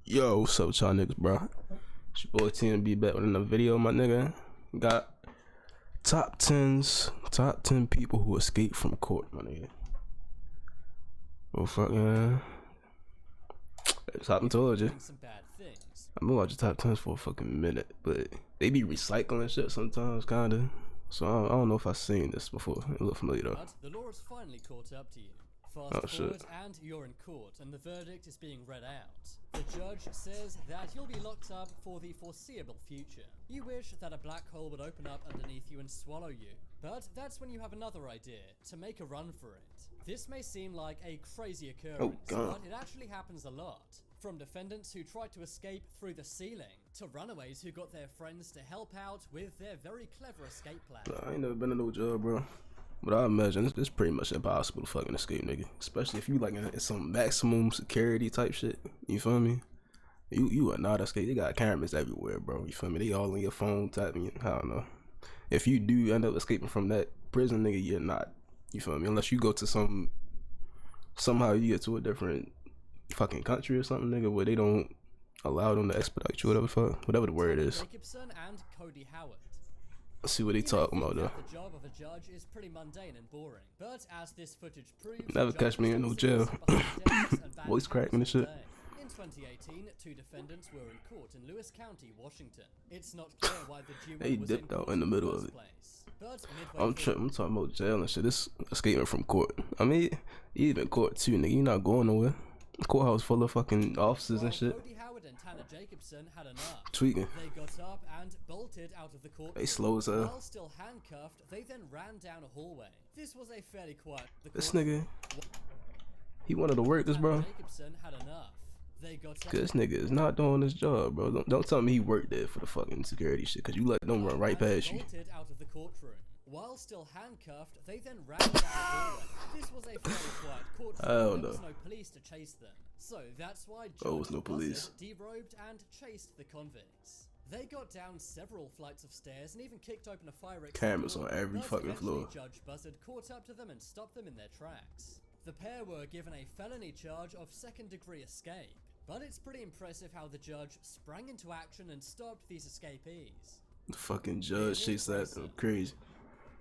Yo, what's up with y'all niggas, bro? It's your boy TNB back with another video, my nigga. Got top 10 people who escaped from court, my nigga. Oh fuck, yeah. Top told you. I've been watching top 10s for a fucking minute, but they be recycling shit sometimes, kinda. So I don't know if I've seen this before. It look familiar though. But the law has finally caught up to you. Fast forward and you're in court and the verdict is being read out. The judge says that you'll be locked up for the foreseeable future. You wish that a black hole would open up underneath you and swallow you. But that's when you have another idea, to make a run for it. This may seem like a crazy occurrence, but it actually happens a lot. From defendants who tried to escape through the ceiling, to runaways who got their friends to help out with their very clever escape plan. I ain't never been in no jail, bro. But I imagine it's pretty much impossible to fucking escape, nigga. Especially if you like in some maximum security type shit. You feel me? You would not escape. They got cameras everywhere, bro. You feel me? They all on your phone tapping. I don't know. If you do end up escaping from that prison, nigga, you're not. You feel me? Unless you go to somehow you get to a different fucking country or something, nigga, where they don't allow them to expedite you, whatever the word is. Jacobson and Cody Howard. Let's see what they talking about though. The job of a judge is pretty mundane and boring, but as this footage proves, never catch me in no jail. Voice cracking and shit. In 2018, two defendants were in court in Lewis County, Washington. It's not clear why the jury was dipped out in the middle of it. I'm talking about jail and shit. This escaping from court. I mean, even court too, nigga. You not going nowhere. Courthouse full of fucking officers and shit. Cody Howard and Tanner Jacobson had enough. Tweaking. They got up and bolted out of the court. They slow as hell. While still handcuffed, they then ran down a hallway. This was a fairly quiet. This nigga, he wanted to work this, bro. Jacobson had enough. They got up. This nigga is not doing his job, bro. Don't tell me he worked there for the fucking security shit, cause you let them run right past you. Bolted out of the courtroom. While still handcuffed, they then ran down the hallway. This was a fairly quiet courtroom. There was no police to chase them. So that's why Judge no police. derobed and chased the convicts. They got down several flights of stairs and even kicked open a fire exit. Cameras on every fucking floor. Judge Buzzard caught up to them and stopped them in their tracks. The pair were given a felony charge of second-degree escape. But it's pretty impressive how the judge sprang into action and stopped these escapees. The fucking judge, she said, crazy.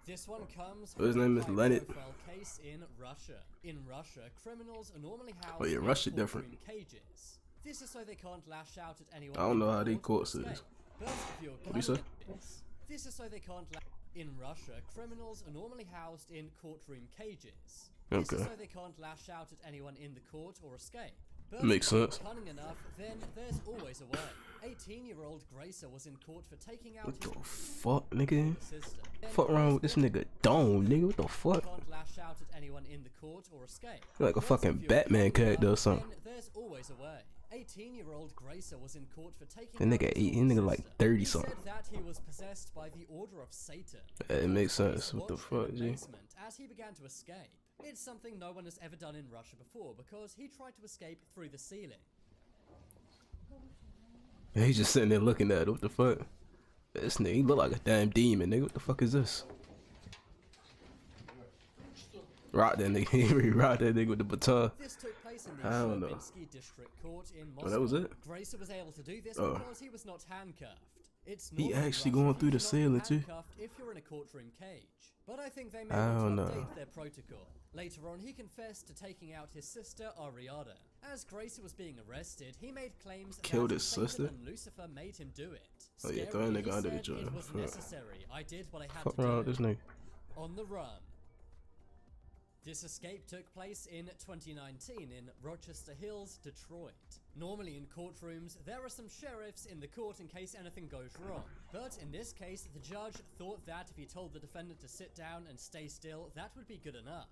This one comes from his name is Leonard. Case in Russia. In Russia, criminals are normally housed Russia different. In cages. This is so they can't lash out at anyone. I don't know how they courts is. But if you're what do you say? This is so they can't in Russia, criminals are normally housed in courtroom cages. This is so they can't lash out at anyone in the court or escape. But makes sense. Cunning enough, then there's always a way. 18-year-old Gracer was in court for taking out what the fuck, nigga? Fuck around with this nigga Dome, nigga. What the fuck? Can't lash out at anyone in the court or escape. You're like a fucking Batman character or something. There's always a way. 18-year-old Gracer was in court for taking that nigga nigga like 30 something. He said that he was possessed by the order of Satan. Yeah, it makes sense. What the fuck, G? As he began to escape. It's something no one has ever done in Russia before because he tried to escape through the ceiling. He's just sitting there looking at it. What the fuck? This nigga, he look like a damn demon, nigga. What the fuck is this? Rock that nigga. He rocked that nigga with the baton. This took place in the Chelyabinsk District Court in Moscow. Oh, that was it? Gracer was able to do this because he was not handcuffed. It's he actually going through the ceiling too. If you're in a courtroom cage, but I think they may want to update their protocol. Later on, he confessed to taking out his sister Ariada. As Gracer was being arrested, he made claims killed that his sister. And Lucifer made him do it. Oh yeah, throw that nigga under the jail. It was necessary. I did what I had fuck to do. This nigga. On the run. This escape took place in 2019 in Rochester Hills, Detroit. Normally in courtrooms, there are some sheriffs in the court in case anything goes wrong. But in this case, the judge thought that if he told the defendant to sit down and stay still, that would be good enough.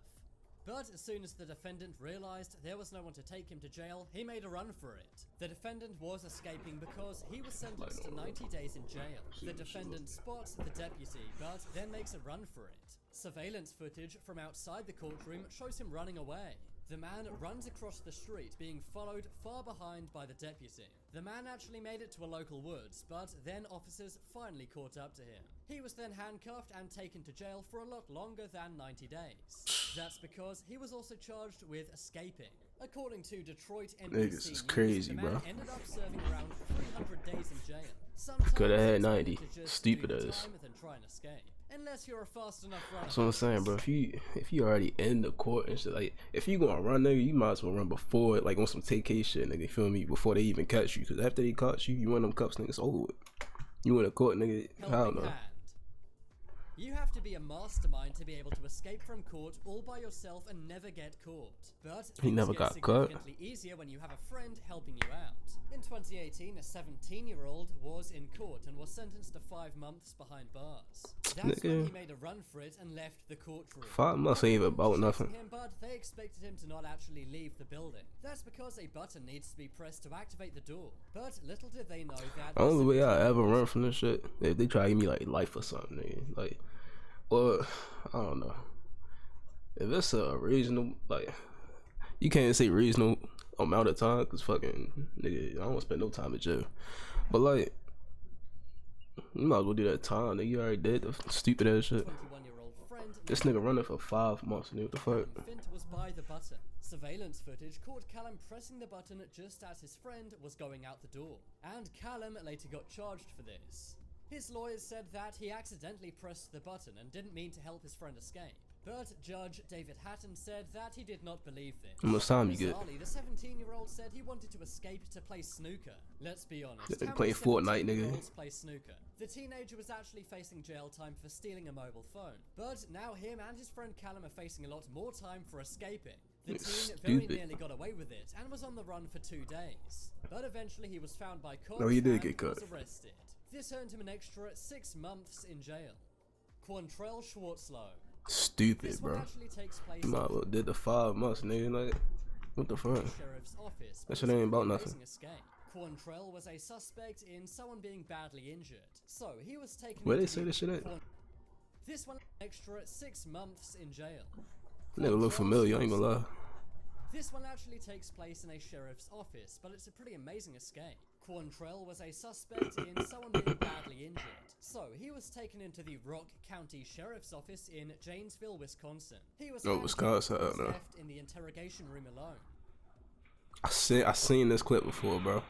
But as soon as the defendant realized there was no one to take him to jail, he made a run for it. The defendant was escaping because he was sentenced to 90 days in jail. The defendant spots the deputy, but then makes a run for it. Surveillance footage from outside the courtroom shows him running away. The man runs across the street, being followed far behind by the deputy. The man actually made it to a local woods, but then officers finally caught up to him. He was then handcuffed and taken to jail for a lot longer than 90 days. That's because he was also charged with escaping. According to Detroit NBC Niggas is News, crazy, the man bro. ended up serving around 300 days in jail. Sometimes Coulda had it's better 90. to just Stupid do the ass. time than try and escape. Unless you're a fast enough runner. That's what I'm saying, bro. If you already in the court and shit, like if you gonna run, nigga, you might as well run before, like on some TK shit, nigga. You feel me? Before they even catch you, cause after they caught you, you win them cups, nigga. It's over with. You in the court, nigga. I don't know. Hand. You have to be a mastermind to be able to escape from court all by yourself and never get caught. But He never things got get caught. significantly easier when you have a friend helping you out. In 2018, a 17-year-old was in court and was sentenced to 5 months behind bars. That's when he made a run for it and left the courtroom. 5 months ain't even about nothing. Him, but they expected him to not actually leave the building. That's because a button needs to be pressed to activate the door. But little did they know that... The only way I ever run from this shit, if they try to give me like life or something, nigga. Like, or I don't know. If it's a reasonable, like, you can't say reasonable amount of time, cause fucking nigga, I don't want to spend no time in jail. But like, you might as well do that time, nigga. You already did the stupid ass shit. 21-year-old friend. This nigga running for 5 months, nigga. What the fuck? Fint was by the button. Surveillance footage caught Callum pressing the button just as his friend was going out the door. And Callum later got charged for this. His lawyers said that he accidentally pressed the button and didn't mean to help his friend escape. But Judge David Hatton said that he did not believe this. How much time you get? Bizarrely, the 17-year-old said he wanted to escape to play snooker. Let's be honest. They how play many Fortnite, 17-year-olds nigga. play snooker? The teenager was actually facing jail time for stealing a mobile phone. But now him and his friend Callum are facing a lot more time for escaping. The teen very nearly got away with it and was on the run for 2 days. But eventually he was found by cops No, he did and get caught. was arrested. This earned him an extra 6 months in jail. Quantrell Schwartzlow. Stupid, This one bro. actually takes place You might as well did the 5 months, nigga. Like, what the fuck? Sheriff's office. That shit ain't about nothing. Amazing escape. Quantrell was a suspect in someone being badly injured, so he was taken. Where they into say the this shit at? This one extra 6 months in jail. Nigga look familiar, I ain't gonna lie. This one actually takes place in a sheriff's office, but it's a pretty amazing escape. Quantrell was a suspect in someone being badly injured, so he was taken into the Rock County Sheriff's Office in Janesville, Wisconsin. He was Wisconsin, I don't know. left in the interrogation room alone. I seen this clip before, bro.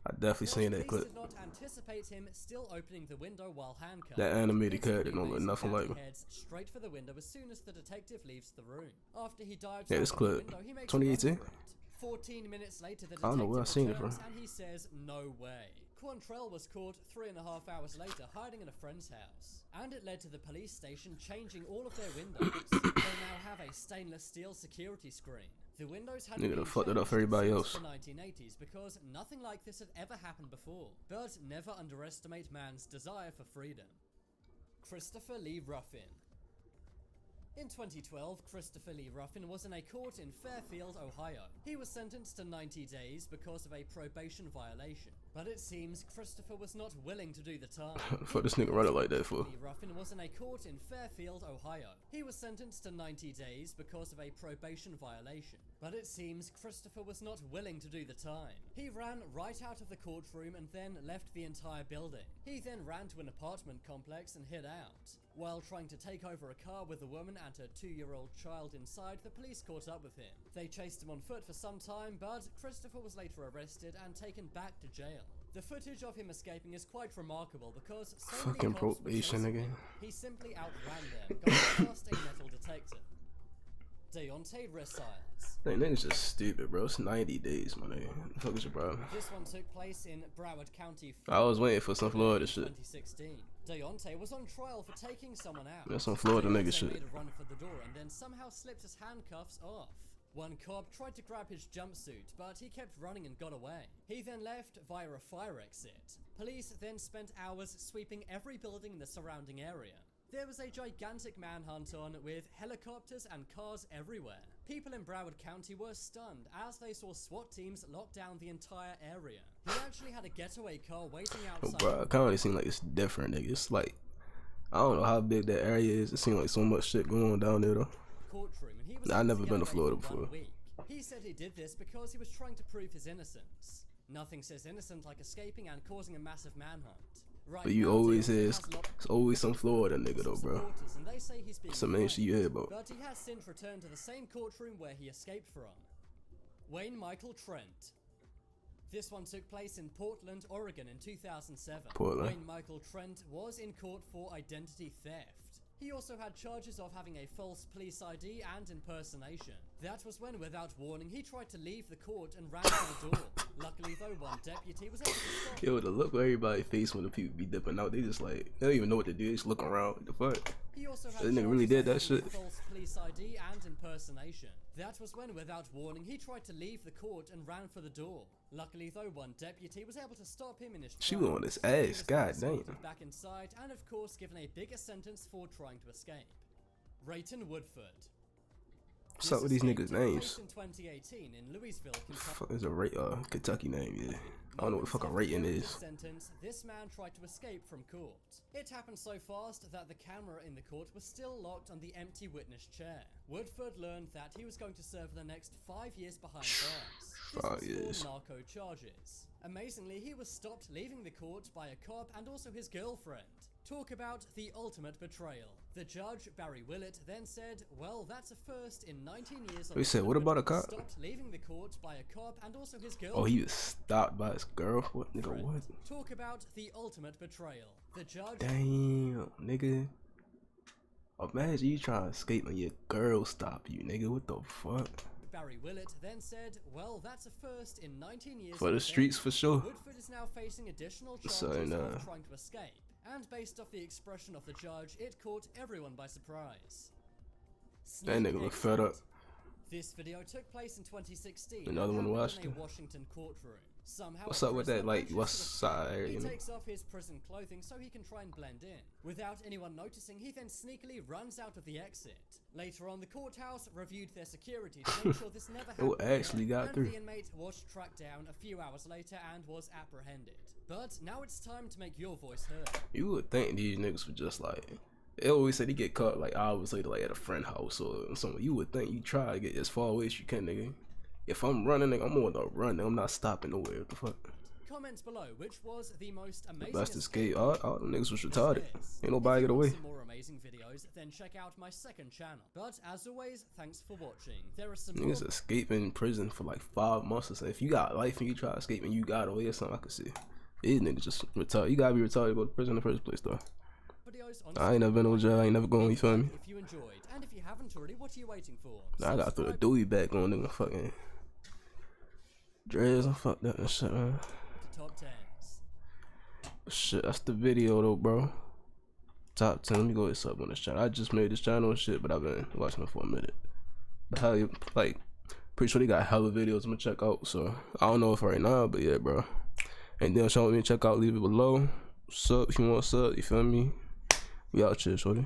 I definitely seen that Police clip. did not anticipate him still opening the window while handcuffed. That animated It's character pretty don't look amazing nothing that like he him. heads straight for the window as soon as the detective leaves the room. After he dives Yeah, this out of the clip, window, he makes a run 2018? for it. 14 minutes later, the I don't know where I detective seen it returns from. and he says, "No way." Quantrell was caught 3.5 hours later hiding in a friend's house, and it led to the police station changing all of their windows. They now have a stainless steel security screen. The windows had Nigga been done fucked it up changed for everybody since else. the 1980s because nothing like this had ever happened before. But never underestimate man's desire for freedom. Christopher Lee Ruffin. In 2012, Christopher Lee Ruffin was in a court in Fairfield, Ohio. He was sentenced to 90 days because of a probation violation. But it seems Christopher was not willing to do the time. Fuck this nigga running like that for? Lee Ruffin was in a court in Fairfield, Ohio. He was sentenced to 90 days because of a probation violation. But it seems Christopher was not willing to do the time. He ran right out of the courtroom and then left the entire building. He then ran to an apartment complex and hid out. While trying to take over a car with a woman and her 2-year-old child inside, the police caught up with him. They chased him on foot for some time, but Christopher was later arrested and taken back to jail. The footage of him escaping is quite remarkable because so many Fucking cops were probation, chasing nigga. him. He simply outran them, going past a metal detector. Deontay Resiles. That nigga's just stupid, bro. It's 90 days, my nigga. What the fuck is your problem? This one took place in Broward County, I was waiting for some Florida shit. 2016. Deontay was on trial for taking someone out. That's some Florida nigga Deontay shit. made a run for the door and then somehow slipped his handcuffs off. One cop tried to grab his jumpsuit, but he kept running and got away. He then left via a fire exit. Police then spent hours sweeping every building in the surrounding area. There was a gigantic manhunt on with helicopters and cars everywhere. People in Broward County were stunned as they saw SWAT teams lock down the entire area. He actually had a getaway car waiting outside. Bro, it kinda seem like it's different, nigga. It's like, I don't know how big that area is. It seems like so much shit going on down there, though. Courtroom, and he was I've never able been get to away Florida for 1 before. week. He said he did this because he was trying to prove his innocence. Nothing says innocent like escaping and causing a massive manhunt. Right But you now, always Deontay hear, has lots it's always some Florida nigga, though, of bro. supporters, and they say he's being It's the main shit you hear about. But he has since returned to the same courtroom where he escaped from. Wayne Michael Trent. This one took place in Portland, Oregon in 2007. Portland. Wayne Michael Trent was in court for identity theft. He also had charges of having a false police ID and impersonation. That was when, without warning, he tried to leave the court and ran for the door. Luckily though, one deputy was able to stop him. Yo, the look on everybody's face when the people be dipping out, they just like, they don't even know what to do, they just look around. What the fuck? He also had That nigga really did that charges of shit. false police ID and impersonation. That was when, without warning, he tried to leave the court and ran for the door. Luckily though, one deputy was able to stop him in his She tracks. went on his He ass, was god escorted damn. back inside and of course given a bigger sentence for trying to escape. Rayton Woodford. What's up with these niggas' names? In 2018 in Louisville, Kentucky. Fuck is a Kentucky name, yeah. I don't know what the fuck a rating is. Sentence, this man tried to escape from court. It happened so fast that the camera in the court was still locked on the empty witness chair. Woodford learned that he was going to serve the next 5 years behind bars. 5 years. For narco charges. Amazingly, he was stopped leaving the court by a cop and also his girlfriend. Talk about the ultimate betrayal. The judge, Barry Willett, then said, well, that's a first in 19 years. He said, what about a cop? Stopped leaving the court by a cop and also his girlfriend. Oh, he was stopped by his girl? What, nigga, what? Talk about the ultimate betrayal. The judge... Damn, nigga. Imagine you trying to escape and your girl stop you, nigga. What the fuck? Barry Willett then said, well, that's a first in 19 years. For the streets, for sure. Woodford is now facing additional charges So, of trying to escape. And based off the expression of the judge, it caught everyone by surprise. That nigga look fed up. This video took place in 2016. Another one watched in it. a Washington courtroom. Somehow, What's up with that, like, west side area, He you know? takes off his prison clothing so he can try and blend in. Without anyone noticing, he then sneakily runs out of the exit. Later on, the courthouse reviewed their security to make sure this never happened. actually got and through. the inmate was tracked down a few hours later and was apprehended. But now it's time to make your voice heard. You would think these niggas would just like, they always say they get caught like hours later, like at a friend house or something. You would think you try to get as far away as you can, nigga. If I'm running, nigga, I'm on the run, nigga. I'm not stopping nowhere. What the fuck? Comments below which was the most amazing Best escape. All them niggas was retarded. Ain't nobody If get you want away. some more amazing videos, then check out my second channel. But as always, thanks for watching. There are some Niggas more escaping prison for like 5 months or something. If you got life and you try to escape and you got away or something, I could see. These niggas just retarded. You gotta be retarded to go to prison in the first place, though. videos on I ain't never been to jail. I ain't never going. You feel me? if you enjoyed. And if you haven't already, what are you waiting for? Nah, I gotta throw the Dewey back on, nigga. Fucking dreads. I'm fucked up and shit, man. To top 10s. Shit, that's the video though, bro. Top 10. Let me go hit sub on this channel. I just made this channel and shit, but I've been watching it for a minute. But how you like? Pretty sure they got hella videos I'm gonna check out. So I don't know if right now, but yeah, bro. And then show me check out. Leave it below. Sub if you want sub. You feel me? We out here, shorty.